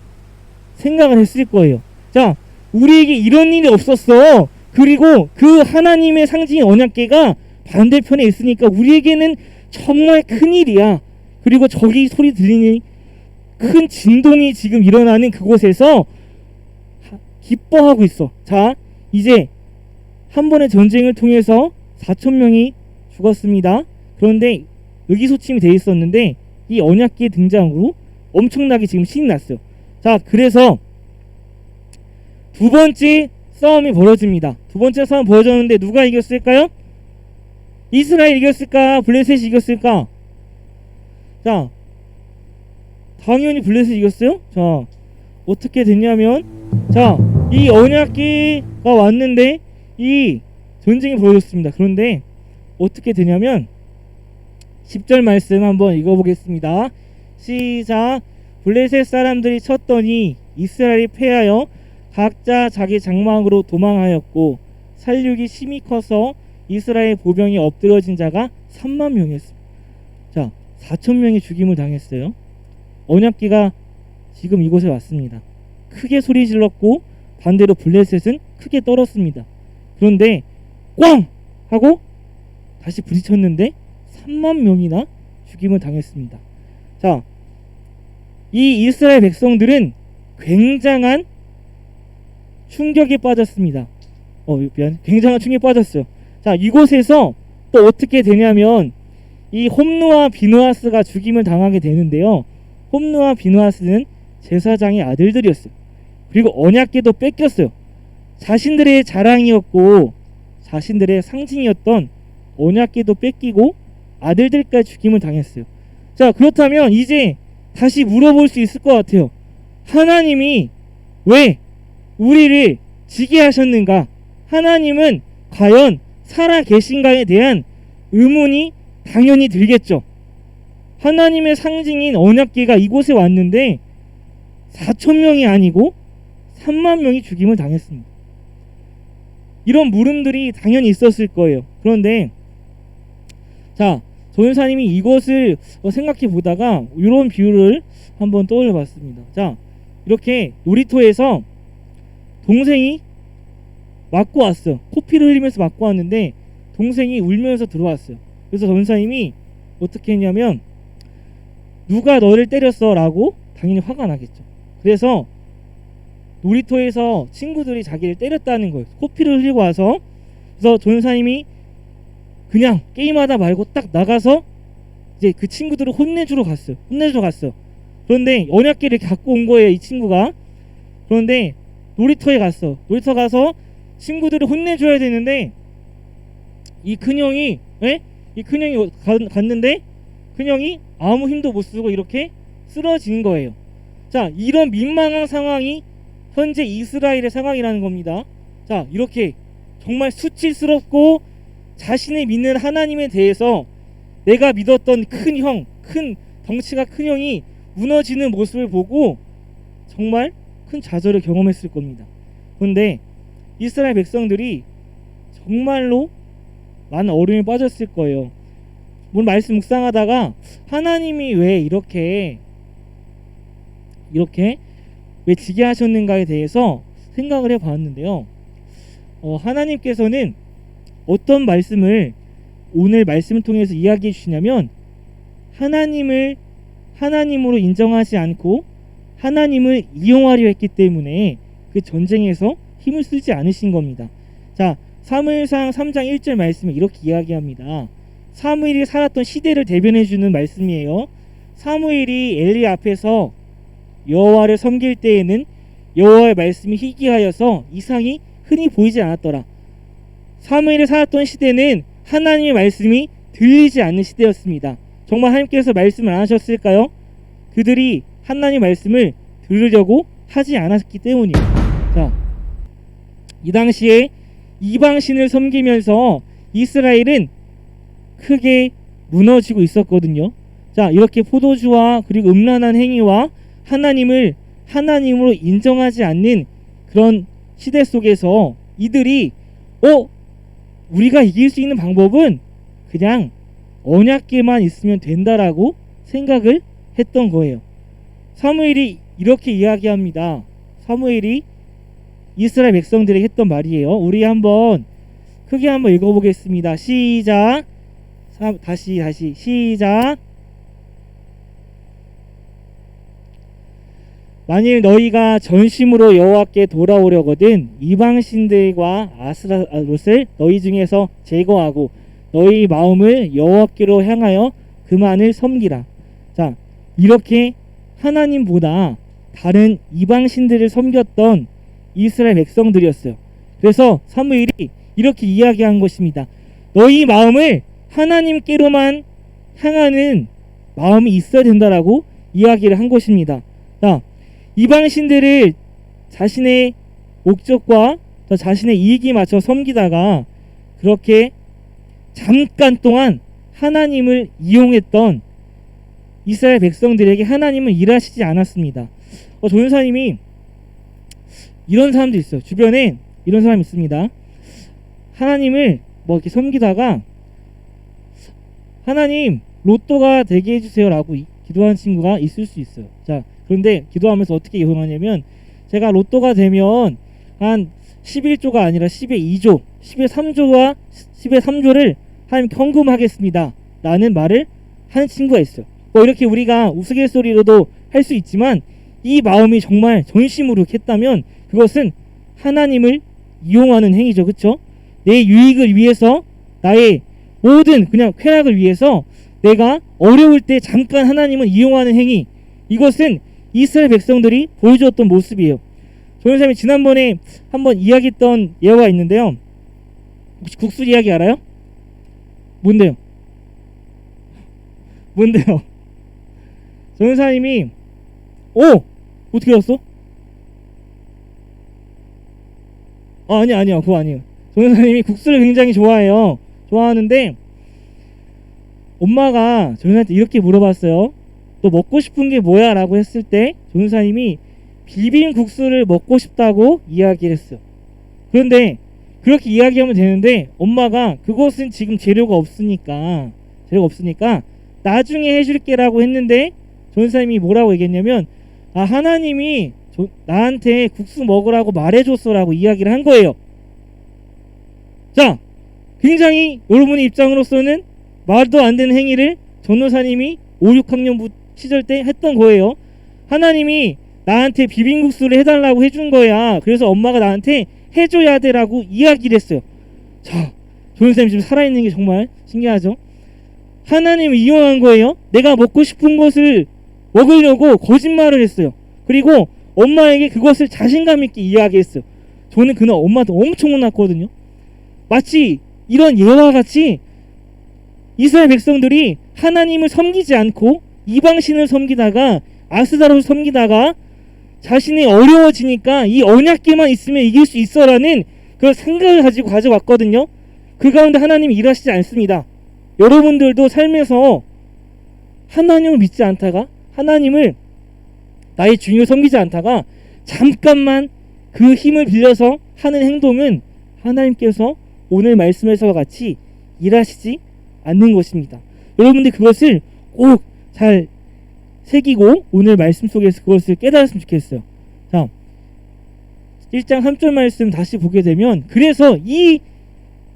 생각을 했을 거예요. 자, 우리에게 이런 일이 없었어. 그리고 그 하나님의 상징인 언약궤가 반대편에 있으니까 우리에게는 정말 큰일이야. 그리고 저기 소리 들리니 큰 진동이 지금 일어나는 그곳에서 기뻐하고 있어. 자, 이제 한 번의 전쟁을 통해서 4,000명이 죽었습니다. 그런데 의기소침이 돼 있었는데 이 언약궤 등장으로 엄청나게 지금 신이 났어요. 자, 그래서 두 번째 싸움이 벌어집니다. 두 번째 싸움 벌어졌는데 누가 이겼을까요? 이스라엘이 이겼을까? 블레셋이 이겼을까? 자, 당연히 블레셋이 이겼어요. 자, 어떻게 됐냐면, 자, 이 언약궤가 왔는데 이 전쟁이 벌어졌습니다. 그런데 어떻게 되냐면 10절 말씀 한번 읽어보겠습니다. 시작. 블레셋 사람들이 쳤더니 이스라엘이 패하여 각자 자기 장막으로 도망하였고 살육이 심히 커서 이스라엘 보병이 엎드러진 자가 3만 명이었습니다. 자, 4,000명이 죽임을 당했어요. 언약궤가 지금 이곳에 왔습니다. 크게 소리 질렀고 반대로 블레셋은 크게 떨었습니다. 그런데 꽝! 하고 다시 부딪혔는데 3만 명이나 죽임을 당했습니다. 자, 이 이스라엘 백성들은 굉장한 충격에 빠졌습니다. 굉장한 충격에 빠졌어요. 자, 이곳에서 또 어떻게 되냐면 이 홈누와 비누아스가 죽임을 당하게 되는데요. 홈누와 비누아스는 제사장의 아들들이었어요. 그리고 언약궤도 뺏겼어요. 자신들의 자랑이었고 자신들의 상징이었던 언약궤도 뺏기고 아들들까지 죽임을 당했어요. 자, 그렇다면 이제 다시 물어볼 수 있을 것 같아요. 하나님이 왜 우리를 지게 하셨는가? 하나님은 과연 살아 계신가에 대한 의문이 당연히 들겠죠. 하나님의 상징인 언약궤가 이곳에 왔는데 4,000명이 아니고 3만 명이 죽임을 당했습니다. 이런 물음들이 당연히 있었을 거예요. 그런데 자, 조연사님이 이것을 생각해 보다가 이런 비유를 한번 떠올려 봤습니다. 자, 이렇게 놀이터에서 동생이 맞고 왔어요. 코피를 흘리면서 맞고 왔는데 동생이 울면서 들어왔어요. 그래서 전사님이 어떻게 했냐면 누가 너를 때렸어? 라고 당연히 화가 나겠죠. 그래서 놀이터에서 친구들이 자기를 때렸다는 거예요. 코피를 흘리고 와서. 그래서 전사님이 그냥 게임하다 말고 딱 나가서 이제 그 친구들을 혼내주러 갔어요. 그런데 언약궤를 갖고 온 거예요, 이 친구가. 그런데 놀이터에 갔어. 놀이터 가서 친구들을 혼내줘야 되는데 이 큰형이 갔는데 큰형이 아무 힘도 못 쓰고 이렇게 쓰러진 거예요. 자, 이런 민망한 상황이 현재 이스라엘의 상황이라는 겁니다. 자, 이렇게 정말 수치스럽고 자신이 믿는 하나님에 대해서 내가 믿었던 큰 덩치가 큰 형이 무너지는 모습을 보고 정말 큰 좌절을 경험했을 겁니다. 그런데 이스라엘 백성들이 정말로 많은 어려움에 빠졌을 거예요. 오늘 말씀 묵상하다가 하나님이 왜 이렇게 왜 지게 하셨는가에 대해서 생각을 해봤는데요. 하나님께서는 어떤 말씀을 오늘 말씀을 통해서 이야기해 주시냐면 하나님을 하나님으로 인정하지 않고 하나님을 이용하려 했기 때문에 그 전쟁에서 힘을 쓰지 않으신 겁니다. 자, 사무엘상 3장 1절 말씀에 이렇게 이야기합니다. 사무엘이 살았던 시대를 대변해 주는 말씀이에요. 사무엘이 엘리 앞에서 여호와를 섬길 때에는 여호와의 말씀이 희귀하여서 이상이 흔히 보이지 않았더라. 사무엘이 살았던 시대는 하나님의 말씀이 들리지 않는 시대였습니다. 정말 하나님께서 말씀을 안 하셨을까요? 그들이 하나님의 말씀을 들으려고 하지 않았기 때문이에요. 자, 이 당시에 이방신을 섬기면서 이스라엘은 크게 무너지고 있었거든요. 자, 이렇게 포도주와 그리고 음란한 행위와 하나님을 하나님으로 인정하지 않는 그런 시대 속에서 이들이 우리가 이길 수 있는 방법은 그냥 언약궤만 있으면 된다라고 생각을 했던 거예요. 사무엘이 이렇게 이야기합니다. 사무엘이 이스라엘 백성들에게 했던 말이에요. 우리 한번 크게 한번 읽어보겠습니다. 시작. 다시 시작. 만일 너희가 전심으로 여호와께 돌아오려거든 이방신들과 아스라롯을 너희 중에서 제거하고 너희 마음을 여호와께로 향하여 그만을 섬기라. 자, 이렇게 하나님보다 다른 이방신들을 섬겼던 이스라엘 백성들이었어요. 그래서 사무엘이 이렇게 이야기한 것입니다. 너희 마음을 하나님께로만 향하는 마음이 있어야 된다라고 이야기를 한 것입니다. 자, 이방신들을 자신의 목적과 자신의 이익에 맞춰 섬기다가 그렇게 잠깐 동안 하나님을 이용했던 이스라엘 백성들에게 하나님은 일하시지 않았습니다. 조연사님이 이런 사람도 있어요. 주변에 이런 사람이 있습니다. 하나님을 이렇게 섬기다가 하나님 로또가 되게 해주세요 라고 기도하는 친구가 있을 수 있어요. 자, 그런데 기도하면서 어떻게 기도하냐면 제가 로또가 되면 한 11조가 아니라 10의 2조 10의 3조를 하나님께 헌금하겠습니다 라는 말을 하는 친구가 있어요. 이렇게 우리가 우스갯소리로도 할 수 있지만 이 마음이 정말 전심으로 했다면 그것은 하나님을 이용하는 행위죠. 그쵸? 내 유익을 위해서 나의 모든 그냥 쾌락을 위해서 내가 어려울 때 잠깐 하나님을 이용하는 행위, 이것은 이스라엘 백성들이 보여주었던 모습이에요. 조연사님이 지난번에 한번 이야기했던 예화가 있는데요. 혹시 국수 이야기 알아요? 뭔데요? 조연사님이 어떻게 알았어? 아니요 그거 아니에요. 조연사님이 국수를 굉장히 좋아하는데 엄마가 조연사한테 이렇게 물어봤어요. 너 먹고 싶은 게 뭐야? 라고 했을 때 조연사님이 비빔국수를 먹고 싶다고 이야기를 했어요. 그런데 그렇게 이야기하면 되는데 엄마가 그것은 지금 재료가 없으니까 나중에 해줄게 라고 했는데 조연사님이 뭐라고 얘기했냐면 하나님이 나한테 국수 먹으라고 말해줬어라고 이야기를 한 거예요. 자, 굉장히 여러분의 입장으로서는 말도 안 되는 행위를 전도사님이 5, 6학년 시절 때 했던 거예요. 하나님이 나한테 비빔국수를 해달라고 해준 거야. 그래서 엄마가 나한테 해줘야 돼라고 이야기를 했어요. 자, 전도사님 지금 살아있는 게 정말 신기하죠? 하나님을 이용한 거예요. 내가 먹고 싶은 것을 먹으려고 거짓말을 했어요. 그리고 엄마에게 그것을 자신감 있게 이야기했어요. 저는 그날 엄마한테 엄청 혼났거든요. 마치 이런 예와 같이 이스라엘 백성들이 하나님을 섬기지 않고 이방신을 섬기다가 아스다롯을 섬기다가 자신이 어려워지니까 이 언약궤만 있으면 이길 수 있어라는 그런 생각을 가지고 가져왔거든요. 그 가운데 하나님이 일하시지 않습니다. 여러분들도 삶에서 하나님을 믿지 않다가 하나님을 나의 주인을 섬기지 않다가 잠깐만 그 힘을 빌려서 하는 행동은 하나님께서 오늘 말씀에서와 같이 일하시지 않는 것입니다. 여러분들 그것을 꼭 잘 새기고 오늘 말씀 속에서 그것을 깨달았으면 좋겠어요. 자, 1장 3절 말씀 다시 보게 되면 그래서 이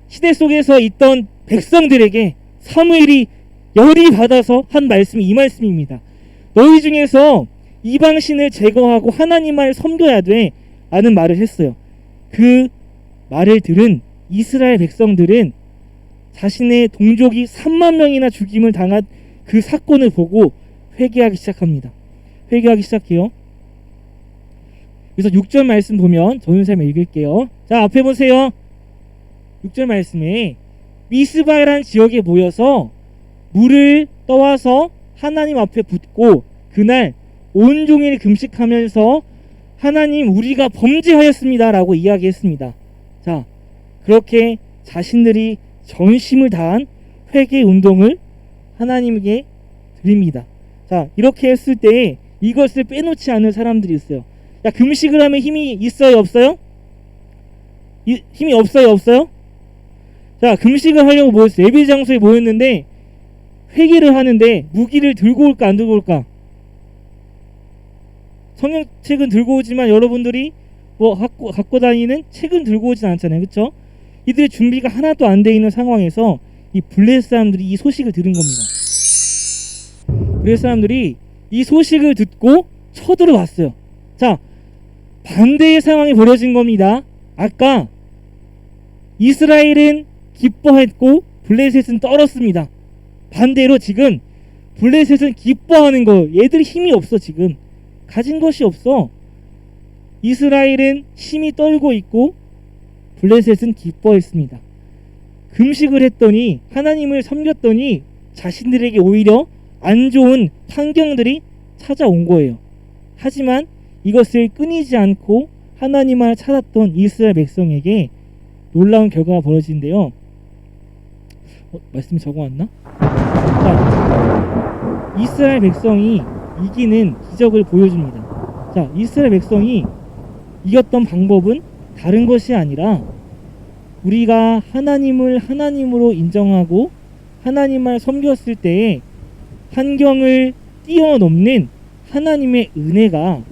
시대 속에서 있던 백성들에게 사무엘이 열이 받아서 한 말씀이 이 말씀입니다. 너희 중에서 이방신을 제거하고 하나님을 섬겨야 돼 라는 말을 했어요. 그 말을 들은 이스라엘 백성들은 자신의 동족이 3만 명이나 죽임을 당한 그 사건을 보고 회개하기 시작합니다. 회개하기 시작해요. 그래서 6절 말씀 보면 전도사님 읽을게요. 자, 앞에 보세요. 6절 말씀에 미스바라는 지역에 모여서 물을 떠와서 하나님 앞에 붓고 그날 온종일 금식하면서 하나님 우리가 범죄하였습니다 라고 이야기했습니다. 자, 그렇게 자신들이 전심을 다한 회개 운동을 하나님에게 드립니다. 자, 이렇게 했을 때 이것을 빼놓지 않는 사람들이 있어요. 야, 금식을 하면 힘이 있어요, 없어요? 힘이 없어요, 없어요? 자, 금식을 하려고 모였어요. 예배 장소에 모였는데 회개를 하는데 무기를 들고 올까 안 들고 올까? 성경책은 들고 오지만 여러분들이 뭐 갖고 다니는 책은 들고 오진 않잖아요, 그렇죠? 이들의 준비가 하나도 안 돼 있는 상황에서 이 블레셋 사람들이 이 소식을 들은 겁니다. 블레셋 사람들이 이 소식을 듣고 쳐들어왔어요. 자, 반대의 상황이 벌어진 겁니다. 아까 이스라엘은 기뻐했고 블레셋은 떨었습니다. 반대로 지금 블레셋은 기뻐하는 거. 얘들 힘이 없어. 지금 가진 것이 없어. 이스라엘은 힘이 떨고 있고 블레셋은 기뻐했습니다. 금식을 했더니 하나님을 섬겼더니 자신들에게 오히려 안 좋은 환경들이 찾아온 거예요. 하지만 이것을 끊이지 않고 하나님을 찾았던 이스라엘 백성에게 놀라운 결과가 벌어지는데요. 말씀이 적어왔나? 자, 이스라엘 백성이 이기는 기적을 보여줍니다. 자, 이스라엘 백성이 이겼던 방법은 다른 것이 아니라 우리가 하나님을 하나님으로 인정하고 하나님을 섬겼을 때에 환경을 뛰어넘는 하나님의 은혜가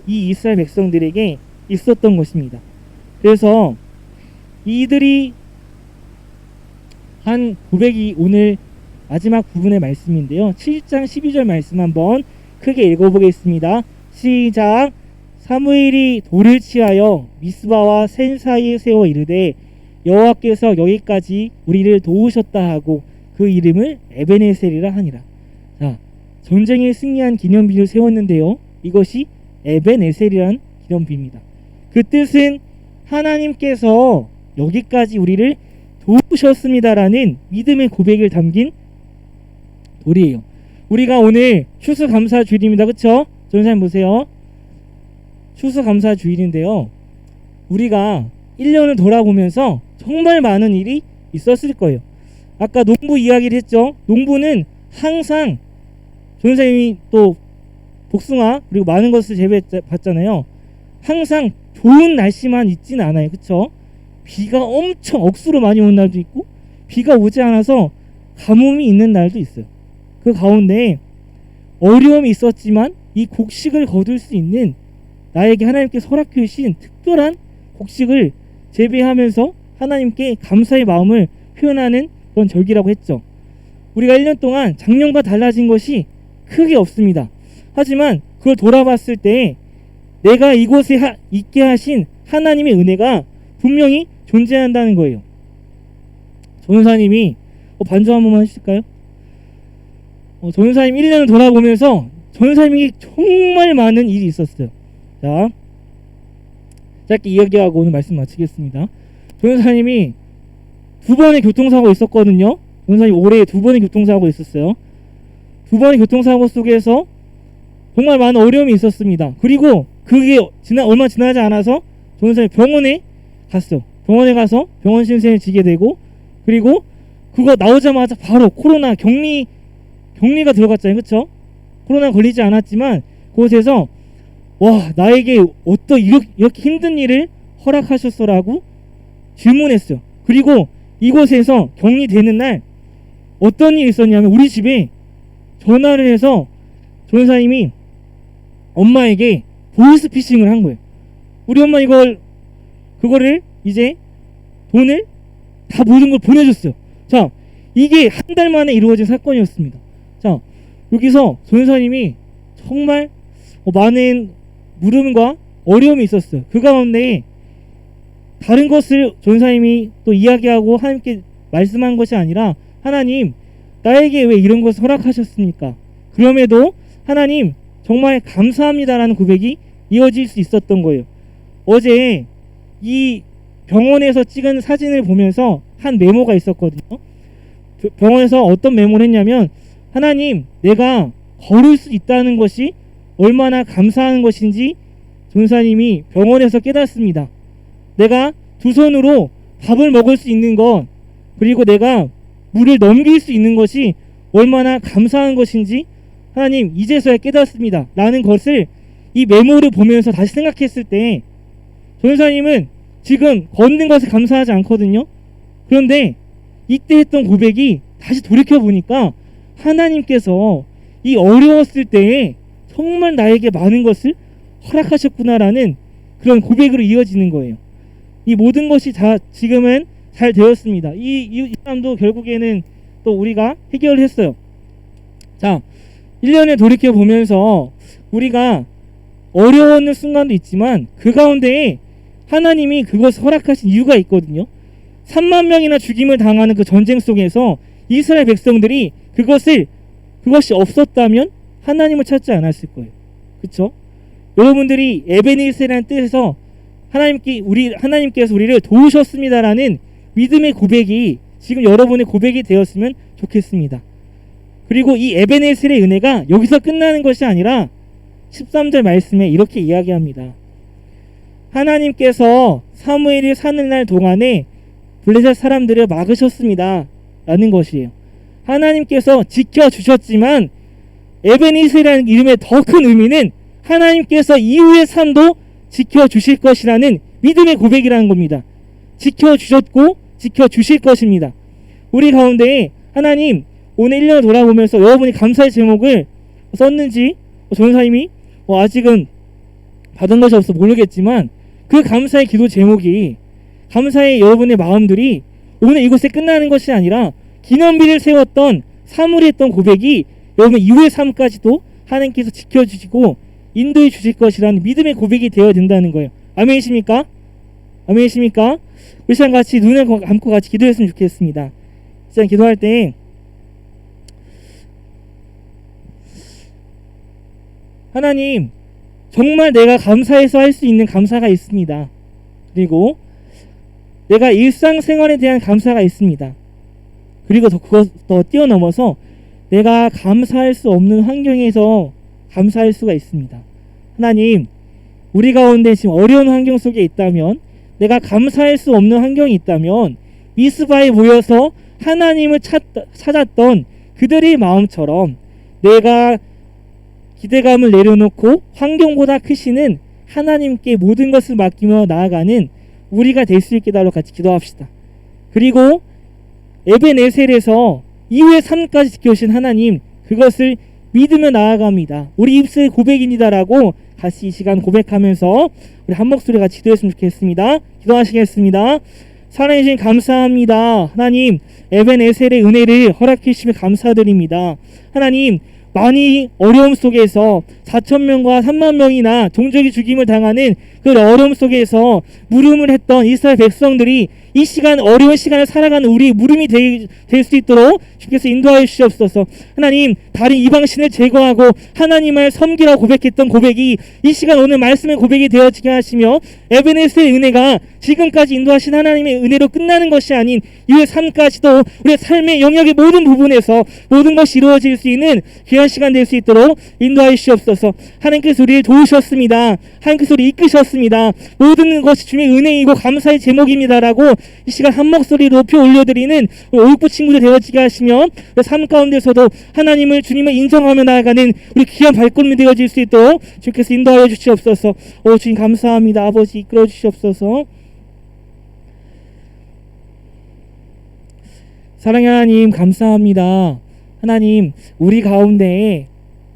이 이스라엘 백성들에게 있었던 것입니다. 그래서 이들이 한 고백이 오늘 마지막 부분의 말씀인데요. 7장 12절 말씀 한번 크게 읽어보겠습니다. 시작. 사무엘이 돌을 취하여 미스바와 센 사이에 세워 이르되 여호와께서 여기까지 우리를 도우셨다 하고 그 이름을 에베네셀이라 하니라. 자, 전쟁에 승리한 기념비를 세웠는데요. 이것이 에베네셀이라는 기념비입니다. 그 뜻은 하나님께서 여기까지 우리를 도우셨습니다라는 믿음의 고백을 담긴 돌이에요. 우리가 오늘 추수감사주일입니다. 그쵸? 전사님 보세요. 추수감사주일인데요. 우리가 1년을 돌아보면서 정말 많은 일이 있었을 거예요. 아까 농부 이야기를 했죠. 농부는 항상 전사님이 또 복숭아 그리고 많은 것을 재배했잖아요. 항상 좋은 날씨만 있지는 않아요. 그쵸? 비가 엄청 억수로 많이 오는 날도 있고 비가 오지 않아서 가뭄이 있는 날도 있어요. 그 가운데 어려움이 있었지만 이 곡식을 거둘 수 있는 나에게 하나님께서 허락해 주신 특별한 곡식을 재배하면서 하나님께 감사의 마음을 표현하는 그런 절기라고 했죠. 우리가 1년 동안 작년과 달라진 것이 크게 없습니다. 하지만 그걸 돌아봤을 때 내가 이곳에 있게 하신 하나님의 은혜가 분명히 존재한다는 거예요. 전도사님이 반주 한 번만 해주실까요? 전도사님 1년을 돌아보면서 전도사님에게 정말 많은 일이 있었어요. 자, 짧게 이야기하고 오늘 말씀 마치겠습니다. 전도사님이 2번의 교통사고 있었거든요. 전도사님 올해 2번의 교통사고 있었어요. 2번의 교통사고 속에서 정말 많은 어려움이 있었습니다. 그리고 그게 얼마 지나지 않아서 전도사님 병원에 갔어요. 병원에 가서 병원 신세를 지게 되고, 그리고 그거 나오자마자 바로 코로나 격리가 들어갔잖아요. 그쵸? 코로나 걸리지 않았지만 그곳에서 와, 나에게 어떤 이렇게 힘든 일을 허락하셨어라고 질문했어요. 그리고 이곳에서 격리되는 날 어떤 일이 있었냐면 우리 집에 전화를 해서 전도사님이 엄마에게 보이스피싱을 한 거예요. 우리 엄마 그거를 이제 돈을 다 모든 걸 보내줬어요. 자, 이게 한 달 만에 이루어진 사건이었습니다. 자, 여기서 전도사님이 정말 많은 물음과 어려움이 있었어요. 그 가운데 다른 것을 전도사님이 또 이야기하고 하나님께 말씀한 것이 아니라, 하나님, 나에게 왜 이런 것을 허락하셨습니까? 그럼에도 하나님 정말 감사합니다라는 고백이 이어질 수 있었던 거예요. 어제 이 병원에서 찍은 사진을 보면서 한 메모가 있었거든요. 병원에서 어떤 메모를 했냐면, 하나님, 내가 걸을 수 있다는 것이 얼마나 감사한 것인지 전도사님이 병원에서 깨닫습니다. 내가 두 손으로 밥을 먹을 수 있는 것, 그리고 내가 물을 넘길 수 있는 것이 얼마나 감사한 것인지 하나님 이제서야 깨닫습니다 라는 것을 이 메모를 보면서 다시 생각했을 때, 전도사님은 지금 걷는 것에 감사하지 않거든요. 그런데 이때 했던 고백이 다시 돌이켜보니까 하나님께서 이 어려웠을 때에 정말 나에게 많은 것을 허락하셨구나라는 그런 고백으로 이어지는 거예요. 이 모든 것이 다 지금은 잘 되었습니다. 이 사람도 결국에는 또 우리가 해결을 했어요. 자, 1년을 돌이켜보면서 우리가 어려운 순간도 있지만 그 가운데에 하나님이 그것을 허락하신 이유가 있거든요. 3만 명이나 죽임을 당하는 그 전쟁 속에서 이스라엘 백성들이 그것이 없었다면 하나님을 찾지 않았을 거예요. 그쵸? 여러분들이 에베네셀이라는 뜻에서 하나님께서 우리를 도우셨습니다라는 믿음의 고백이 지금 여러분의 고백이 되었으면 좋겠습니다. 그리고 이 에베네셀의 은혜가 여기서 끝나는 것이 아니라 13절 말씀에 이렇게 이야기합니다. 하나님께서 사무엘이 사는 날 동안에 블레셋 사람들을 막으셨습니다 라는 것이에요. 하나님께서 지켜주셨지만 에베네셀이라는 이름의 더 큰 의미는 하나님께서 이후의 삶도 지켜주실 것이라는 믿음의 고백이라는 겁니다. 지켜주셨고 지켜주실 것입니다. 우리 가운데 하나님 오늘 1년을 돌아보면서 여러분이 감사의 제목을 썼는지 전도사님이 아직은 받은 것이 없어 모르겠지만 그 감사의 기도 제목이, 감사의 여러분의 마음들이 오늘 이곳에 끝나는 것이 아니라 기념비를 세웠던 사무엘이 했던 고백이 여러분 이후의 삶까지도 하나님께서 지켜주시고 인도해 주실 것이라는 믿음의 고백이 되어야 된다는 거예요. 아멘이십니까? 아멘이십니까? 우리 시간 같이 눈을 감고 같이 기도했으면 좋겠습니다. 시간 기도할 때 하나님, 정말 내가 감사해서 할 수 있는 감사가 있습니다. 그리고 내가 일상생활에 대한 감사가 있습니다. 그리고 그것 더 뛰어넘어서 내가 감사할 수 없는 환경에서 감사할 수가 있습니다. 하나님, 우리 가운데 지금 어려운 환경 속에 있다면, 내가 감사할 수 없는 환경이 있다면 미스바에 모여서 하나님을 찾았던 그들의 마음처럼 내가 기대감을 내려놓고 환경보다 크시는 하나님께 모든 것을 맡기며 나아가는 우리가 될 수 있게 달로 같이 기도합시다. 그리고 에베네셀에서 이후의 삶까지 지켜주신 하나님, 그것을 믿으며 나아갑니다. 우리 입술의 고백입니다라고 같이 이 시간 고백하면서 우리 한 목소리 같이 기도했으면 좋겠습니다. 기도하시겠습니다. 사랑해 주신 감사합니다. 하나님, 에벤에셀의 은혜를 허락해 주시며 감사드립니다. 하나님, 많이 어려움 속에서 4,000명과 3만 명이나 종족이 죽임을 당하는 그 어려움 속에서 물음을 했던 이스라엘 백성들이 이 시간 어려운 시간을 살아가는 우리 물음이 될 수 있도록 주께서 인도하여 주시옵소서. 하나님, 다른 이방신을 제거하고 하나님을 섬기라 고백했던 고백이 이 시간 오늘 말씀의 고백이 되어지게 하시며 에베네스의 은혜가 지금까지 인도하신 하나님의 은혜로 끝나는 것이 아닌 이후의 삶까지도 우리의 삶의 영역의 모든 부분에서 모든 것이 이루어질 수 있는 귀한 시간 될 수 있도록 인도하여 주시옵소서. 하나님께서 우리를 도우셨습니다. 하나님께서 우리를 이끄셨습니다. 모든 것이 주님의 은혜이고 감사의 제목입니다라고 이 시간 한 목소리 높여 올려드리는 우리 오육부 친구들 되어지게 하시며 삶 가운데서도 하나님을 주님을 인정하며 나아가는 우리 귀한 발걸음이 되어질 수 있도록 주께서 인도하여 주시옵소서. 주님 감사합니다. 아버지 이끌어 주시옵소서. 사랑의 하나님 감사합니다. 하나님, 우리 가운데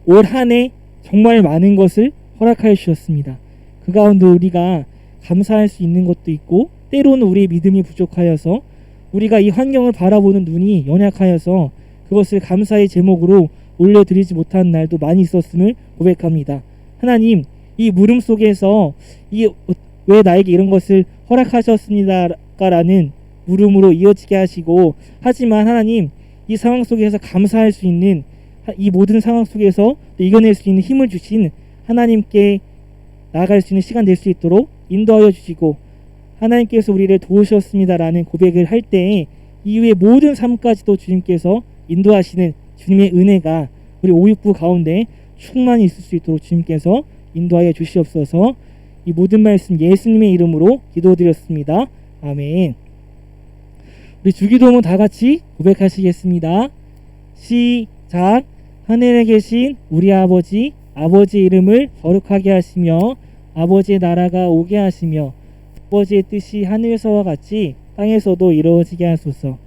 올 한 해 정말 많은 것을 허락하여 주셨습니다. 그 가운데 우리가 감사할 수 있는 것도 있고 때로는 우리의 믿음이 부족하여서 우리가 이 환경을 바라보는 눈이 연약하여서 그것을 감사의 제목으로 올려드리지 못한 날도 많이 있었음을 고백합니다. 하나님, 이 물음 속에서 왜 나에게 이런 것을 허락하셨습니다라는 물음으로 이어지게 하시고, 하지만 하나님, 이 상황 속에서 감사할 수 있는, 이 모든 상황 속에서 이겨낼 수 있는 힘을 주신 하나님께 나아갈 수 있는 시간 될 수 있도록 인도하여 주시고, 하나님께서 우리를 도우셨습니다라는 고백을 할 때 이후의 모든 삶까지도 주님께서 인도하시는 주님의 은혜가 우리 오육부 가운데 충만히 있을 수 있도록 주님께서 인도하여 주시옵소서. 이 모든 말씀 예수님의 이름으로 기도드렸습니다. 아멘. 우리 주기도문 다 같이 고백하시겠습니다. 시작. 하늘에 계신 우리 아버지, 아버지의 이름을 거룩하게 하시며 아버지의 나라가 오게 하시며 아버지의 뜻이 하늘에서와 같이 땅에서도 이루어지게 하소서.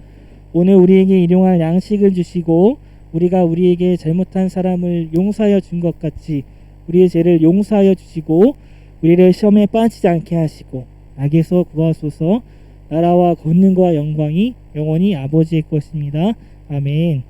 오늘 우리에게 일용할 양식을 주시고 우리가 우리에게 잘못한 사람을 용서하여 준 것 같이 우리의 죄를 용서하여 주시고 우리를 시험에 빠지지 않게 하시고 악에서 구하소서. 나라와 권능과 영광이 영원히 아버지의 것입니다. 아멘.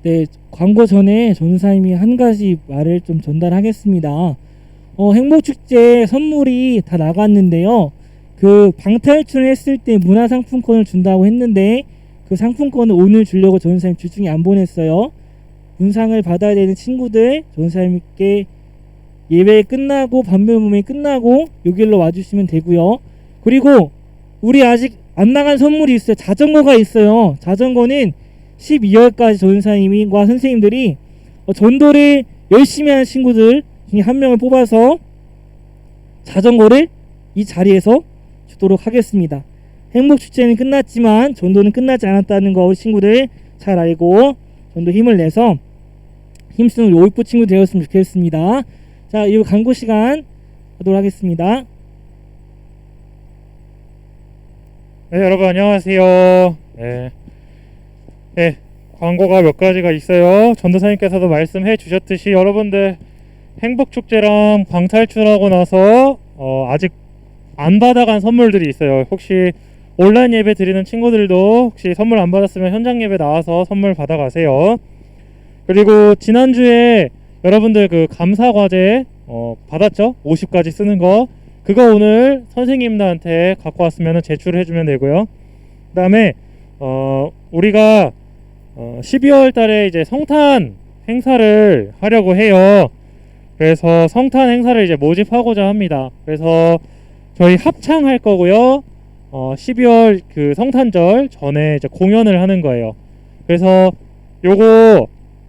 네, 광고 전에 전사님이 한 가지 말을 좀 전달하겠습니다. 행복축제 선물이 다 나갔는데요. 그 방탈출을 했을 때 문화상품권을 준다고 했는데 그 상품권을 오늘 주려고 전사님 주중에 안 보냈어요. 문상을 받아야 되는 친구들 전사님께 예배 끝나고 반별모임이 끝나고 여기로 와주시면 되고요. 그리고 우리 아직 안 나간 선물이 있어요. 자전거가 있어요. 자전거는 12월까지 전사님과 선생님들이 전도를 열심히 하는 친구들 중에 한 명을 뽑아서 자전거를 이 자리에서 주도록 하겠습니다. 행복축제는 끝났지만 전도는 끝나지 않았다는 거 우리 친구들 잘 알고 전도 힘을 내서 힘쓰는 우리 오육부 친구 되었으면 좋겠습니다. 자, 이 광고 시간 하도록 하겠습니다. 네, 여러분 안녕하세요. 네, 광고가 몇 가지가 있어요. 전도사님께서도 말씀해 주셨듯이 여러분들 행복축제랑 방탈출하고 나서 아직 안 받아간 선물들이 있어요. 혹시 온라인 예배 드리는 친구들도 혹시 선물 안 받았으면 현장 예배 나와서 선물 받아가세요. 그리고 지난주에 여러분들 그 감사과제 받았죠? 50가지 쓰는 거 그거 오늘 선생님들한테 갖고 왔으면 제출해 주면 되고요. 그 다음에 우리가 12월 달에 이제 성탄 행사를 하려고 해요. 그래서 성탄 행사를 이제 모집하고자 합니다. 그래서 저희 합창할 거고요. 12월 그 성탄절 전에 이제 공연을 하는 거예요. 그래서 요거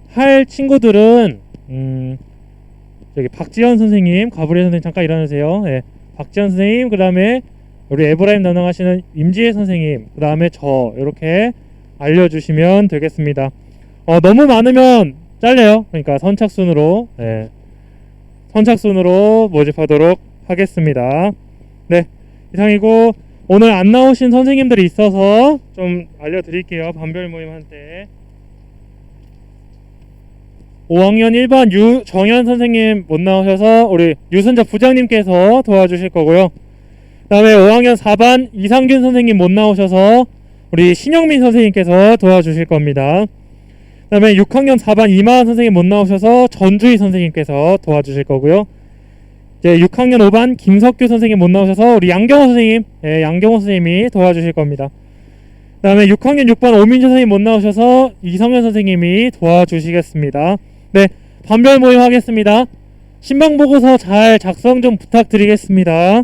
할 친구들은 저기 박지현 선생님, 가브리엘 선생님 잠깐 일어나세요. 네, 박지현 선생님, 그 다음에 우리 에브라임 담당하시는 임지혜 선생님, 그 다음에 저 이렇게 알려주시면 되겠습니다. 너무 많으면 잘려요. 그러니까 선착순으로 선착순으로 모집하도록 하겠습니다. 네, 이상이고 오늘 안 나오신 선생님들이 있어서 좀 알려드릴게요. 반별 모임한테 5학년 1반 유정현 선생님 못 나오셔서 우리 유순자 부장님께서 도와주실 거고요. 그 다음에 5학년 4반 이상균 선생님 못 나오셔서 우리 신영민 선생님께서 도와주실 겁니다. 그 다음에 6학년 4반 이마한 선생님 못 나오셔서 전주희 선생님께서 도와주실 거고요. 이제 6학년 5반 김석규 선생님 못 나오셔서 우리 양경호 선생님, 양경호 선생님이 도와주실 겁니다. 그 다음에 6학년 6반 오민준 선생님 못 나오셔서 이성현 선생님이 도와주시겠습니다. 네, 반별 모임 하겠습니다. 신방 보고서 잘 작성 좀 부탁드리겠습니다.